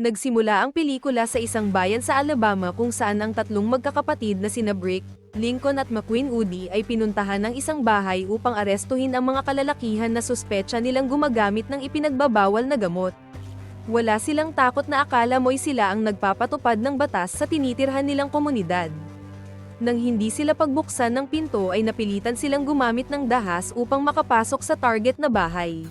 Nagsimula ang pelikula sa isang bayan sa Alabama kung saan ang tatlong magkakapatid na sina Brick, Lincoln at McQueen Woody ay pinuntahan ng isang bahay upang arestuhin ang mga kalalakihan na suspetsa nilang gumagamit ng ipinagbabawal na gamot. Wala silang takot na akala mo'y sila ang nagpapatupad ng batas sa tinitirhan nilang komunidad. Nang hindi sila pagbuksan ng pinto ay napilitan silang gumamit ng dahas upang makapasok sa target na bahay.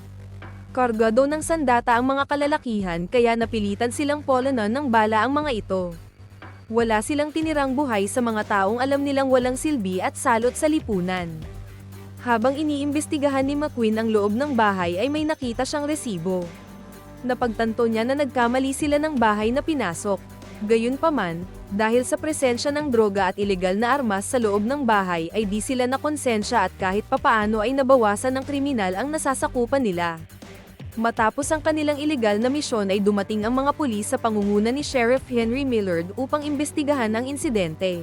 Kargado ng sandata ang mga kalalakihan kaya napilitan silang polanan ng bala ang mga ito. Wala silang tinirang buhay sa mga taong alam nilang walang silbi at salot sa lipunan. Habang iniimbestigahan ni McQueen ang loob ng bahay ay may nakita siyang resibo. Napagtanto niya na nagkamali sila ng bahay na pinasok. Gayunpaman, dahil sa presensya ng droga at ilegal na armas sa loob ng bahay ay di sila nakonsensya at kahit papaano ay nabawasan ng kriminal ang nasasakupan nila. Matapos ang kanilang ilegal na misyon ay dumating ang mga pulis sa pangunguna ni Sheriff Henry Millard upang imbestigahan ang insidente.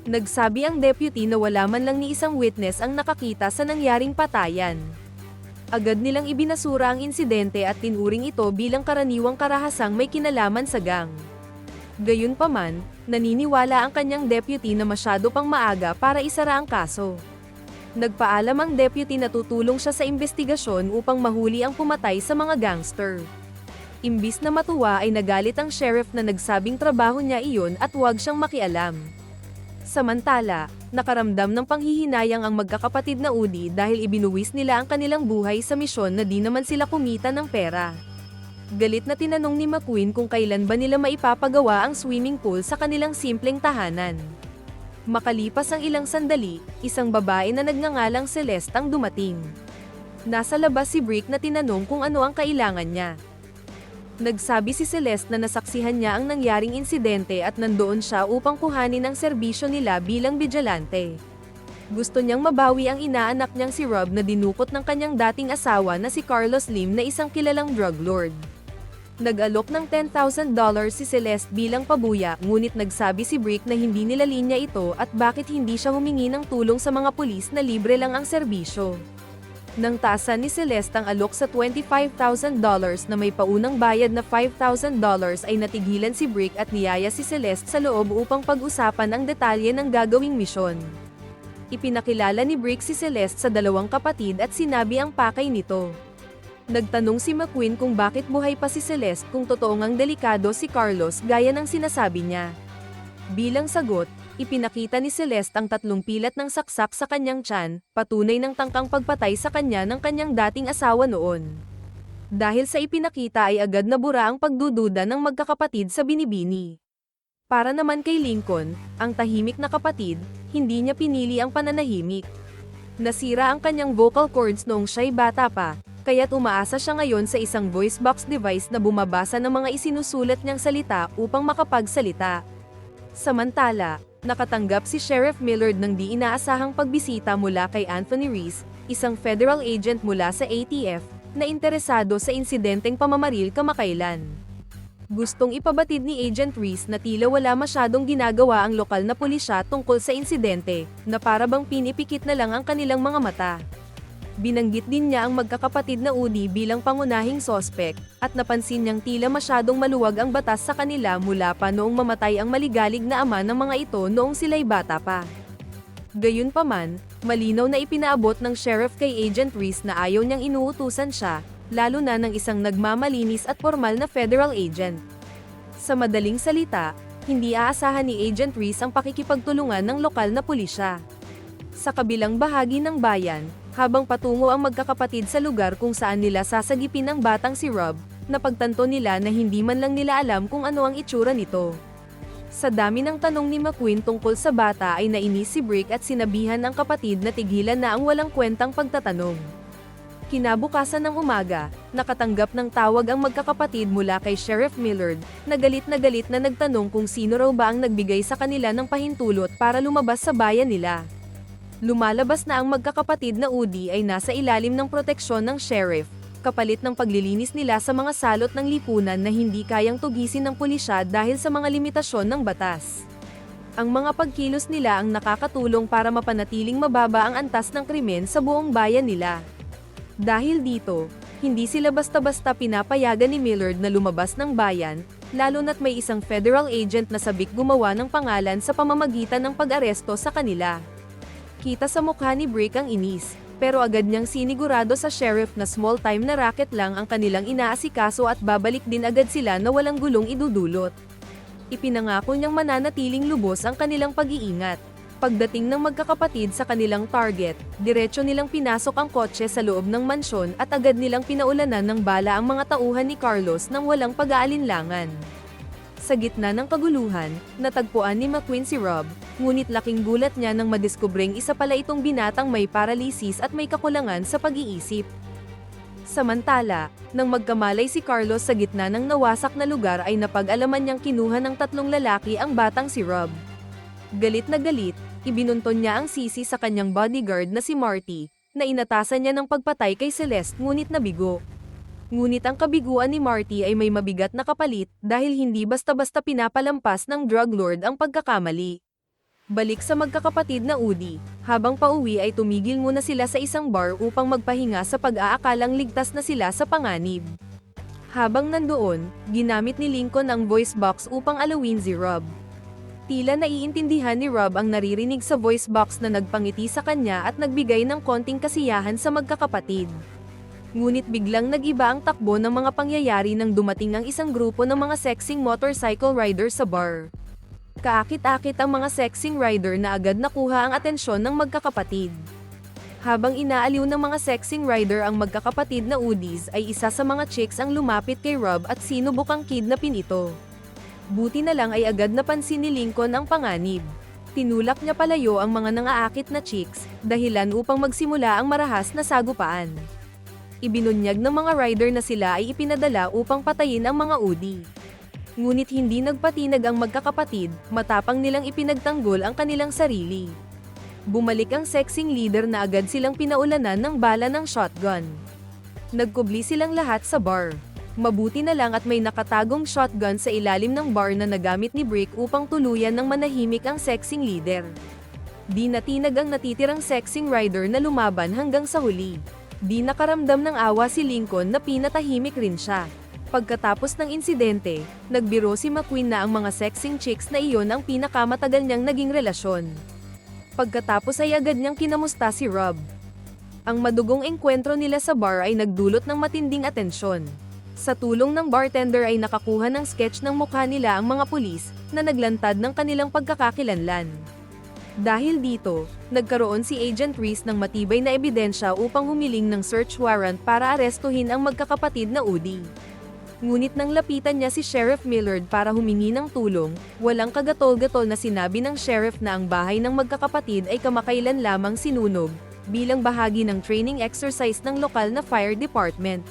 Nagsabi ang deputy na wala man lang ni isang witness ang nakakita sa nangyaring patayan. Agad nilang ibinasura ang insidente at tinuring ito bilang karaniwang karahasang may kinalaman sa gang. Gayunpaman, naniniwala ang kanyang deputy na masyado pang maaga para isara ang kaso. Nagpaalam ang deputy na tutulong siya sa investigasyon upang mahuli ang pumatay sa mga gangster. Imbis na matuwa ay nagalit ang sheriff na nagsabing trabaho niya iyon at huwag siyang makialam. Samantala, nakaramdam ng panghihinayang ang magkakapatid na Woody dahil ibinuwis nila ang kanilang buhay sa misyon na di naman sila kumita ng pera. Galit na tinanong ni McQueen kung kailan ba nila maipapagawa ang swimming pool sa kanilang simpleng tahanan. Makalipas ang ilang sandali, isang babae na nagngangalang Celeste ang dumating. Nasa labas si Brick na tinanong kung ano ang kailangan niya. Nagsabi si Celeste na nasaksihan niya ang nangyaring insidente at nandoon siya upang kuhanin ang serbisyo nila bilang bidyalante. Gusto niyang mabawi ang inaanak niyang si Rob na dinukot ng kanyang dating asawa na si Carlos Lim na isang kilalang drug lord. Nag-alok ng $10,000 si Celeste bilang pabuya, ngunit nagsabi si Brick na hindi nila linya ito at bakit hindi siya humingi ng tulong sa mga pulis na libre lang ang serbisyo. Nang taasan ni Celeste ang alok sa $25,000 na may paunang bayad na $5,000 ay natigilan si Brick at niyaya si Celeste sa loob upang pag-usapan ang detalye ng gagawing misyon. Ipinakilala ni Brick si Celeste sa dalawang kapatid at sinabi ang pakay nito. Nagtanong si McQueen kung bakit buhay pa si Celeste kung totoo ngang delikado si Carlos gaya ng sinasabi niya. Bilang sagot, ipinakita ni Celeste ang 3 pilat ng saksak sa kanyang tiyan, patunay ng tangkang pagpatay sa kanya ng kanyang dating asawa noon. Dahil sa ipinakita ay agad nabura ang pagdududa ng magkakapatid sa binibini. Para naman kay Lincoln, ang tahimik na kapatid, hindi niya pinili ang pananahimik. Nasira ang kanyang vocal cords noong siya'y bata pa, kaya't umaasa siya ngayon sa isang voice box device na bumabasa ng mga isinusulat niyang salita upang makapagsalita. Samantala, nakatanggap si Sheriff Millard ng di inaasahang pagbisita mula kay Anthony Reese, isang federal agent mula sa ATF, na interesado sa insidenteng pamamaril kamakailan. Gustong ipabatid ni Agent Reese na tila wala masyadong ginagawa ang lokal na pulisya tungkol sa insidente, na para bang pinipikit na lang ang kanilang mga mata. Binanggit din niya ang magkakapatid na Woody bilang pangunahing sospek, at napansin niyang tila masyadong maluwag ang batas sa kanila mula pa noong mamatay ang maligalig na ama ng mga ito noong sila'y bata pa. Gayunpaman, malinaw na ipinaabot ng sheriff kay Agent Reese na ayaw niyang inuutusan siya, lalo na ng isang nagmamalinis at formal na federal agent. Sa madaling salita, hindi aasahan ni Agent Reese ang pakikipagtulungan ng lokal na pulisya. Sa kabilang bahagi ng bayan, habang patungo ang magkakapatid sa lugar kung saan nila sasagipin ang batang si Rob, napagtanto nila na hindi man lang nila alam kung ano ang itsura nito. Sa dami ng tanong ni McQueen tungkol sa bata ay nainis si Brick at sinabihan ang kapatid na tigilan na ang walang kwentang pagtatanong. Kinabukasan ng umaga, nakatanggap ng tawag ang magkakapatid mula kay Sheriff Millard, na galit na nagtanong kung sino raw ba ang nagbigay sa kanila ng pahintulot para lumabas sa bayan nila. Lumalabas na ang magkakapatid na Woody ay nasa ilalim ng proteksyon ng sheriff, kapalit ng paglilinis nila sa mga salot ng lipunan na hindi kayang tugisin ng pulisya dahil sa mga limitasyon ng batas. Ang mga pagkilos nila ang nakakatulong para mapanatiling mababa ang antas ng krimen sa buong bayan nila. Dahil dito, Hindi sila basta-basta pinapayagan ni Millard na lumabas ng bayan, lalo na't may isang federal agent na sabik gumawa ng pangalan sa pamamagitan ng pag-aresto sa kanila. Kita sa mukha ni Brick ang inis, pero agad niyang sinigurado sa sheriff na small-time na racket lang ang kanilang inaasikaso at babalik din agad sila na walang gulong idudulot. Ipinangako niyang mananatiling lubos ang kanilang pag-iingat. Pagdating ng magkakapatid sa kanilang target, diretso nilang pinasok ang kotse sa loob ng mansyon at agad nilang pinaulanan ng bala ang mga tauhan ni Carlos nang walang pag-aalinlangan. Sa gitna ng kaguluhan, natagpuan ni McQueen si Rob, ngunit laking gulat niya nang madiskubreng isa pala itong binatang may paralysis at may kakulangan sa pag-iisip. Samantala, nang magkamalay si Carlos sa gitna ng nawasak na lugar ay napag-alaman niyang kinuha ng 3 lalaki ang batang si Rob. Galit na galit, ibinunton niya ang sisi sa kanyang bodyguard na si Marty, na inatasan niya ng pagpatay kay Celeste ngunit nabigo. Ngunit ang kabiguan ni Marty ay may mabigat na kapalit dahil hindi basta-basta pinapalampas ng drug lord ang pagkakamali. Balik sa magkakapatid na Udi, habang pauwi ay tumigil muna sila sa isang bar upang magpahinga sa pag-aakalang ligtas na sila sa panganib. Habang nandoon, ginamit ni Lincoln ang voice box upang alawin si Rob. Tila naiintindihan ni Rob ang naririnig sa voice box na nagpangiti sa kanya at nagbigay ng konting kasiyahan sa magkakapatid. Ngunit biglang nag-iba ang takbo ng mga pangyayari nang dumating ang isang grupo ng mga sexing motorcycle rider sa bar. Kaakit-akit ang mga sexing rider na agad nakuha ang atensyon ng magkakapatid. Habang inaaliw ng mga sexing rider ang magkakapatid na Udis ay isa sa mga chicks ang lumapit kay Rob at sinubukang kidnapin ito. Buti na lang ay agad napansin ni Lincoln ang panganib. Tinulak niya palayo ang mga nangaakit na chicks, dahilan upang magsimula ang marahas na sagupaan. Ibinunyag ng mga rider na sila ay ipinadala upang patayin ang mga Udi. Ngunit hindi nagpatinag ang magkakapatid, matapang nilang ipinagtanggol ang kanilang sarili. Bumalik ang sexing leader na agad silang pinaulanan ng bala ng shotgun. Nagkubli silang lahat sa bar. Mabuti na lang at may nakatagong shotgun sa ilalim ng bar na nagamit ni Brick upang tuluyan ng manahimik ang sexing leader. Di natinag ang natitirang sexing rider na lumaban hanggang sa huli. Di nakaramdam ng awa si Lincoln na pinatahimik rin siya. Pagkatapos ng insidente, nagbiro si McQueen na ang mga sexing chicks na iyon ang pinakamatagal niyang naging relasyon. Pagkatapos ay agad niyang kinamusta si Rob. Ang madugong engkwentro nila sa bar ay nagdulot ng matinding atensyon. Sa tulong ng bartender ay nakakuha ng sketch ng mukha nila ang mga pulis, na naglantad ng kanilang pagkakakilanlan. Dahil dito, nagkaroon si Agent Reese ng matibay na ebidensya upang humiling ng search warrant para arestuhin ang magkakapatid na Udi. Ngunit nang lapitan niya si Sheriff Millard para humingi ng tulong, walang kagatol-gatol na sinabi ng sheriff na ang bahay ng magkakapatid ay kamakailan lamang sinunog, bilang bahagi ng training exercise ng lokal na fire department.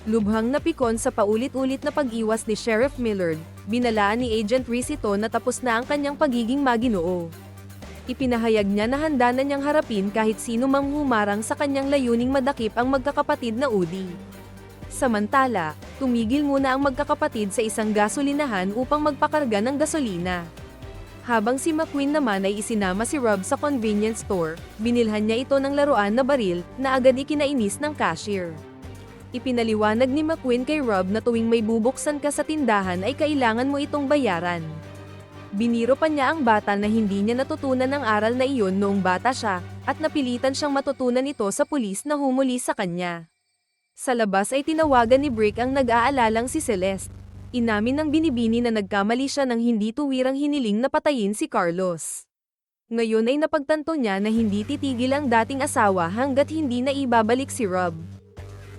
Lubhang napikon sa paulit-ulit na pag-iwas ni Sheriff Millard, binalaan ni Agent Reese ito na tapos na ang kanyang pagiging maginoo. Ipinahayag niya na handa na niyang harapin kahit sino mang humarang sa kanyang layuning madakip ang magkakapatid na Udi. Samantala, tumigil muna ang magkakapatid sa isang gasolinahan upang magpakarga ng gasolina. Habang si McQueen naman ay isinama si Rob sa convenience store, binilhan niya ito ng laruan na baril na agad ikinainis ng cashier. Ipinaliwanag ni McQueen kay Rob na tuwing may bubuksan ka sa tindahan ay kailangan mo itong bayaran. Biniro pa niya ang bata na hindi niya natutunan ang aral na iyon noong bata siya, at napilitan siyang matutunan ito sa pulis na humuli sa kanya. Sa labas ay tinawagan ni Brick ang nag-aalalang si Celeste. Inamin ng binibini na nagkamali siya nang hindi tuwirang hiniling na patayin si Carlos. Ngayon ay napagtanto niya na hindi titigil ang dating asawa hanggat hindi na ibabalik si Rob.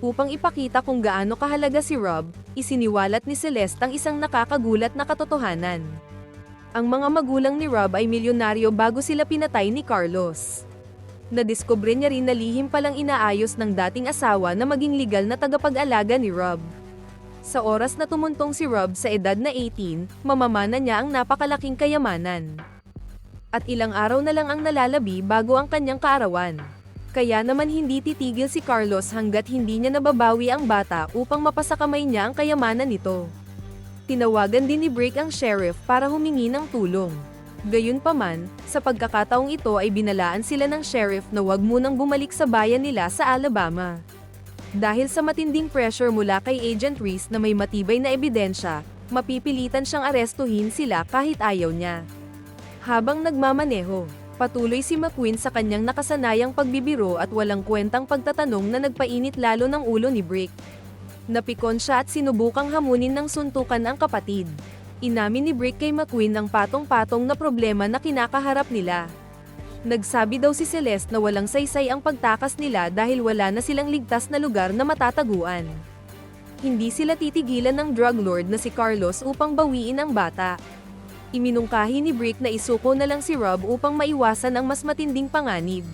Upang ipakita kung gaano kahalaga si Rob, isiniwalat ni Celeste ang isang nakakagulat na katotohanan. Ang mga magulang ni Rob ay milyonaryo bago sila pinatay ni Carlos. Nadiskubre niya rin na lihim palang inaayos ng dating asawa na maging legal na tagapag-alaga ni Rob. Sa oras na tumuntong si Rob sa edad na 18, mamamana niya ang napakalaking kayamanan. At ilang araw na lang ang nalalabi bago ang kanyang kaarawan. Kaya naman hindi titigil si Carlos hanggat hindi niya nababawi ang bata upang mapasakamay niya ang kayamanan nito. Tinawagan din ni Brick ang sheriff para humingi ng tulong. Gayunpaman, sa pagkakataong ito ay binalaan sila ng sheriff na huwag munang bumalik sa bayan nila sa Alabama. Dahil sa matinding pressure mula kay Agent Reese na may matibay na ebidensya, mapipilitan siyang arestuhin sila kahit ayaw niya. Habang nagmamaneho, patuloy si McQueen sa kanyang nakasanayang pagbibiro at walang kwentang pagtatanong na nagpainit lalo ng ulo ni Brick. Napikon siya at sinubukang hamunin ng suntukan ang kapatid. Inamin ni Brick kay McQueen ang patong-patong na problema na kinakaharap nila. Nagsabi daw si Celeste na walang saysay ang pagtakas nila dahil wala na silang ligtas na lugar na matataguan. Hindi sila titigilan ng drug lord na si Carlos upang bawiin ang bata. Iminungkahi ni Brick na isuko na lang si Rob upang maiwasan ang mas matinding panganib.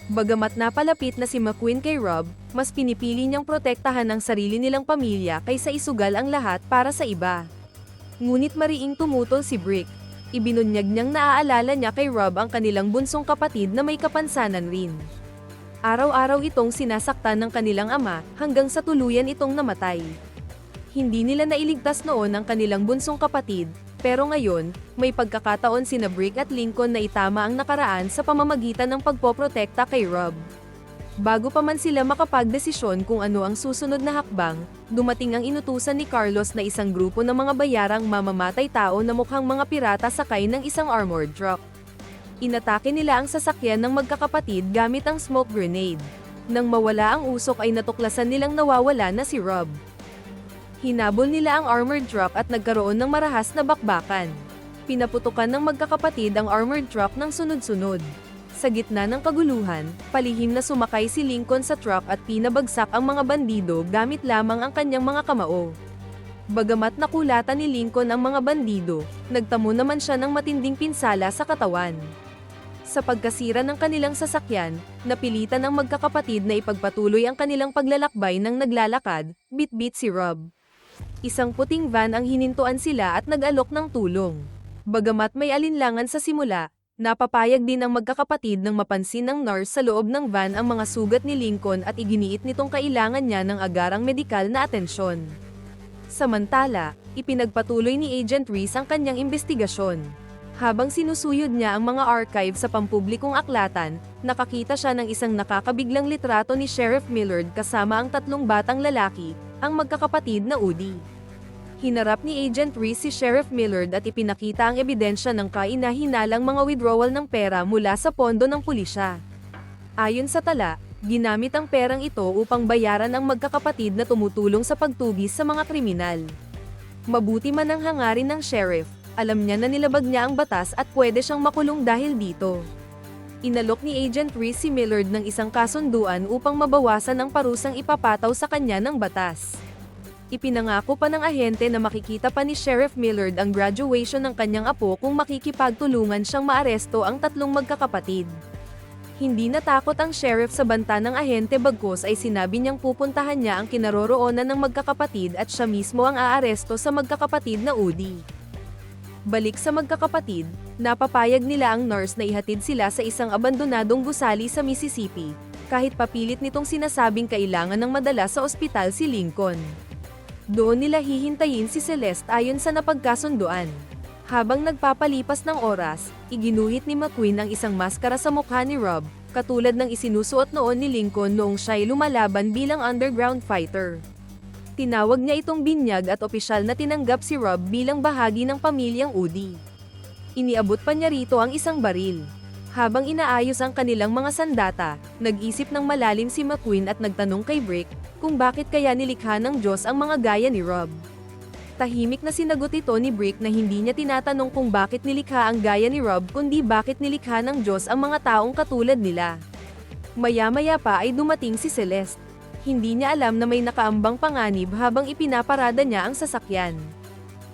Bagamat napalapit na si McQueen kay Rob, mas pinipili niyang protektahan ang sarili nilang pamilya kaysa isugal ang lahat para sa iba. Ngunit mariing tumutol si Brick. Ibinunyag niyang naaalala niya kay Rob ang kanilang bunsong kapatid na may kapansanan rin. Araw-araw itong sinasaktan ng kanilang ama hanggang sa tuluyan itong namatay. Hindi nila nailigtas noon ang kanilang bunsong kapatid, pero ngayon, may pagkakataon sina Brick at Lincoln na itama ang nakaraan sa pamamagitan ng pagpoprotekta kay Rob. Bago pa man sila makapagdesisyon kung ano ang susunod na hakbang, dumating ang inutusan ni Carlos na isang grupo ng mga bayarang mamamatay tao na mukhang mga pirata sakay ng isang armored truck. Inatake nila ang sasakyan ng magkakapatid gamit ang smoke grenade. Nang mawala ang usok ay natuklasan nilang nawawala na si Rob. Hinabol nila ang armored truck at nagkaroon ng marahas na bakbakan. Pinaputukan ng magkakapatid ang armored truck ng sunod-sunod. Sa gitna ng kaguluhan, palihim na sumakay si Lincoln sa truck at pinabagsak ang mga bandido gamit lamang ang kanyang mga kamao. Bagamat nakulatan ni Lincoln ang mga bandido, nagtamo naman siya ng matinding pinsala sa katawan. Sa pagkasira ng kanilang sasakyan, napilitan ang magkakapatid na ipagpatuloy ang kanilang paglalakbay ng naglalakad, bit-bit si Rob. Isang puting van ang hinintuan sila at nag-alok ng tulong. Bagamat may alinlangan sa simula, napapayag din ang magkakapatid nang mapansin ng nurse sa loob ng van ang mga sugat ni Lincoln at iginiit nitong kailangan niya ng agarang medikal na atensyon. Samantala, ipinagpatuloy ni Agent Reese ang kanyang investigasyon. Habang sinusuyod niya ang mga archive sa pampublikong aklatan, nakakita siya ng isang nakakabiglang litrato ni Sheriff Millard kasama ang 3 batang lalaki, ang magkakapatid na Udi. Hinarap ni Agent Reese si Sheriff Millard at ipinakita ang ebidensya ng kaina-hinalang mga withdrawal ng pera mula sa pondo ng pulisya. Ayon sa tala, ginamit ang perang ito upang bayaran ang magkakapatid na tumutulong sa pagtugis sa mga kriminal. Mabuti man ang hangarin ng sheriff, alam niya na nilabag niya ang batas at pwede siyang makulong dahil dito. Inalok ni Agent Reese si Millard ng isang kasunduan upang mabawasan ang parusang ipapataw sa kanya ng batas. Ipinangako pa ng ahente na makikita pa ni Sheriff Millard ang graduation ng kanyang apo kung makikipagtulungan siyang maaresto ang 3 magkakapatid. Hindi natakot ang sheriff sa banta ng ahente bagkus ay sinabi niyang pupuntahan niya ang kinaroroonan ng magkakapatid at siya mismo ang aaresto sa magkakapatid na Udi. Balik sa magkakapatid, napapayag nila ang nurse na ihatid sila sa isang abandonadong gusali sa Mississippi, kahit papilit nitong sinasabing kailangan ng madala sa ospital si Lincoln. Doon nila hihintayin si Celeste ayon sa napagkasunduan. Habang nagpapalipas ng oras, iginuhit ni McQueen ang isang maskara sa mukha ni Rob, katulad ng isinusuot noon ni Lincoln noong siya'y lumalaban bilang underground fighter. Tinawag niya itong binyag at opisyal na tinanggap si Rob bilang bahagi ng pamilyang Udi. Iniabot pa niya rito ang isang baril. Habang inaayos ang kanilang mga sandata, nag-isip ng malalim si McQueen at nagtanong kay Brick kung bakit kaya nilikha ng Diyos ang mga gaya ni Rob. Tahimik na sinagot ito ni Brick na hindi niya tinatanong kung bakit nilikha ang gaya ni Rob kundi bakit nilikha ng Diyos ang mga taong katulad nila. Maya-maya pa ay dumating si Celeste. Hindi niya alam na may nakaambang panganib habang ipinaparada niya ang sasakyan.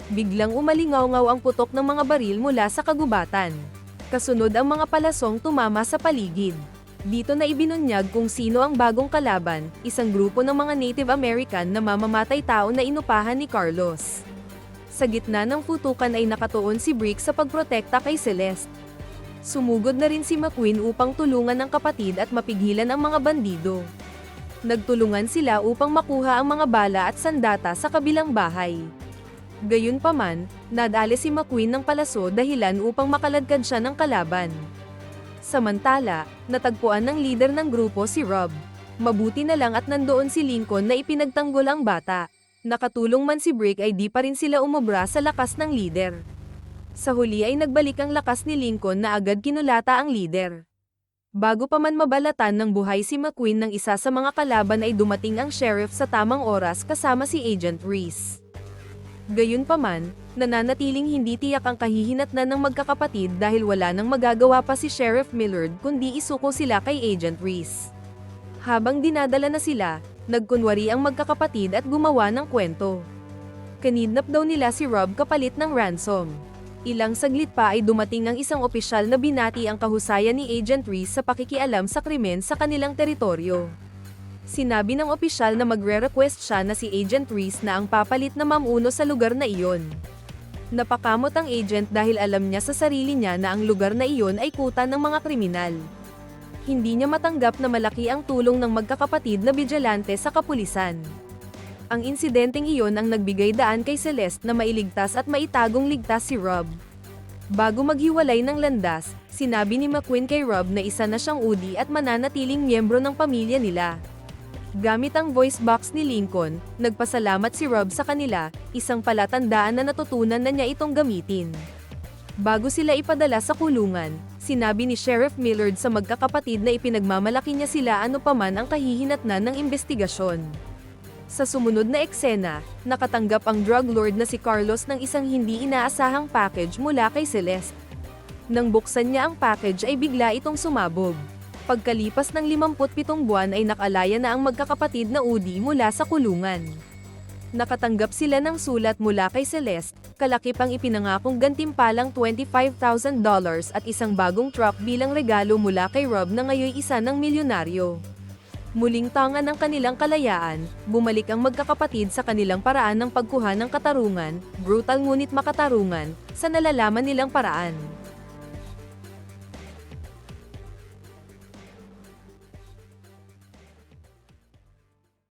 Biglang umalingaw-ngaw ang putok ng mga baril mula sa kagubatan. Kasunod ang mga palasong tumama sa paligid. Dito na ibinunyag kung sino ang bagong kalaban, isang grupo ng mga Native American na mamamatay tao na inupahan ni Carlos. Sa gitna ng putukan ay nakatuon si Brick sa pagprotekta kay Celeste. Sumugod na rin si McQueen upang tulungan ang kapatid at mapigilan ang mga bandido. Nagtulungan sila upang makuha ang mga bala at sandata sa kabilang bahay. Gayunpaman, nadali si McQueen ng palaso dahilan upang makaladkad siya ng kalaban. Samantala, natagpuan ng leader ng grupo si Rob. Mabuti na lang at nandoon si Lincoln na ipinagtanggol ang bata. Nakatulong man si Brick ay di pa rin sila umubra sa lakas ng lider. Sa huli ay nagbalik ang lakas ni Lincoln na agad kinulata ang lider. Bago pa man mabalatan ng buhay si McQueen ng isa sa mga kalaban ay dumating ang sheriff sa tamang oras kasama si Agent Reese. Gayunpaman, nananatiling hindi tiyak ang kahihinatnan ng magkakapatid dahil wala nang magagawa pa si Sheriff Millard kundi isuko sila kay Agent Reese. Habang dinadala na sila, nagkunwari ang magkakapatid at gumawa ng kwento. Kinidnap daw nila si Rob kapalit ng ransom. Ilang saglit pa ay dumating ang isang opisyal na binati ang kahusayan ni Agent Reese sa pakikialam sa krimen sa kanilang teritoryo. Sinabi ng opisyal na magre-request siya na si Agent Reese na ang papalit na mamuno sa lugar na iyon. Napakamot ang agent dahil alam niya sa sarili niya na ang lugar na iyon ay kuta ng mga kriminal. Hindi niya matanggap na malaki ang tulong ng magkakapatid na bidyalante sa kapulisan. Ang insidenteng iyon ang nagbigay daan kay Celeste na mailigtas at maitagong ligtas si Rob. Bago maghiwalay ng landas, sinabi ni McQueen kay Rob na isa na siyang udi at mananatiling miyembro ng pamilya nila. Gamit ang voice box ni Lincoln, nagpasalamat si Rob sa kanila, isang palatandaan na natutunan na niya itong gamitin. Bago sila ipadala sa kulungan, sinabi ni Sheriff Millard sa magkakapatid na ipinagmamalaki niya sila ano paman ang kahihinatnan ng investigasyon. Sa sumunod na eksena, nakatanggap ang drug lord na si Carlos ng isang hindi inaasahang package mula kay Celeste. Nang buksan niya ang package ay bigla itong sumabog. Pagkalipas ng 57 buwan ay nakalaya na ang magkakapatid na udi mula sa kulungan. Nakatanggap sila ng sulat mula kay Celeste, kalakip ang ipinangakong gantimpalang $25,000 at isang bagong truck bilang regalo mula kay Rob na ngayon isa ng milyonaryo. Muling tangan ng kanilang kalayaan, bumalik ang magkakapatid sa kanilang paraan ng pagkuha ng katarungan, brutal ngunit makatarungan, sa nalalaman nilang paraan.